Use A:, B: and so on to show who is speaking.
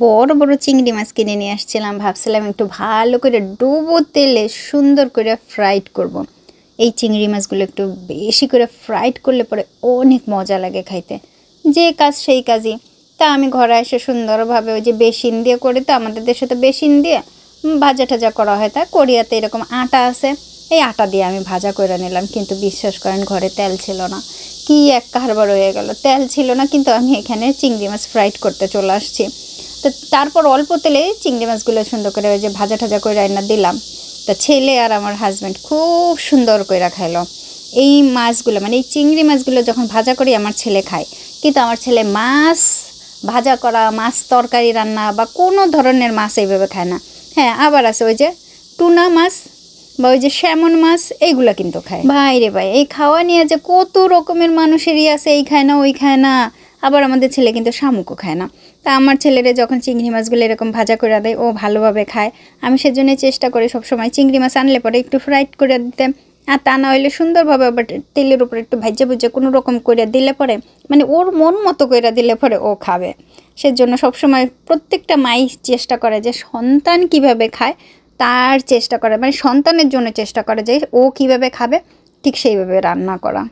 A: বড় বড় চিংড়ি মাছ কিনে নিয়ে আসছিলাম, ভাবছিলাম একটু ভালো করে ডুবো তেলে সুন্দর করে ফ্রাইড করব। এই চিংড়ি মাছগুলো একটু বেশি করে ফ্রাইড করলে পরে অনেক মজা লাগে খাইতে। যে কাজ সেই কাজই। তা আমি ঘরে এসে সুন্দরভাবে ওই যে বেসিন দিয়ে করে, তো আমাদের দেশে তো বেসিন দিয়ে ভাজা টাজা করা হয়, তা কোরিয়াতে এরকম আটা আছে, এই আটা দিয়ে আমি ভাজা করে নিলাম। কিন্তু বিশ্বাস করেন ঘরে তেল ছিল না, কি এক কারবার হয়ে গেল। তেল ছিল না কিন্তু আমি এখানে চিংড়ি মাছ ফ্রাইড করতে চলে আসছি। তো তারপর অল্প তেলে চিংড়ি মাছগুলো সুন্দর করে ওই যে ভাজা টাজা করে রান্না দিলাম। তা ছেলে আর আমার হাজব্যান্ড খুব সুন্দর করে খাইলো এই মাছগুলো, মানে এই চিংড়ি মাছগুলো যখন ভাজা করি আমার ছেলে খায়। কিন্তু আমার ছেলে মাছ ভাজা করা, মাছ তরকারি রান্না বা কোনো ধরনের মাছ এইভাবে খায় না। হ্যাঁ, আবার আছে ওই যে টুনা মাছ বা ওই যে স্যামন মাছ, এইগুলো কিন্তু খায়। ভাই রে ভাই, এই খাওয়া নিয়ে যে কত রকমের মানুষেরই আছে, এই খায় না ওই খায় না। আবার আমাদের ছেলে কিন্তু শামুকও খায় না। তা আমার ছেলেরা যখন চিংড়ি মাছগুলো এরকম ভাজা করে দেয় ও ভালোভাবে খায়। আমি সেজন্য চেষ্টা করি সবসময় চিংড়ি মাছ আনলে পরে একটু ফ্রাইড করে দিতে, আর তা না হইলে সুন্দরভাবে আবার তেলের উপরে একটু ভাজা ভুজা কোনো রকম করে দিলে পরে, মানে ওর মন মতো করে দিলে পরে ও খাবে। সেজন্য সবসময় প্রত্যেকটা মাই চেষ্টা করে যে সন্তান কিভাবে খায় তার চেষ্টা করে, মানে সন্তানের জন্য চেষ্টা করে যে ও কিভাবে খাবে ঠিক সেইভাবে রান্না করা।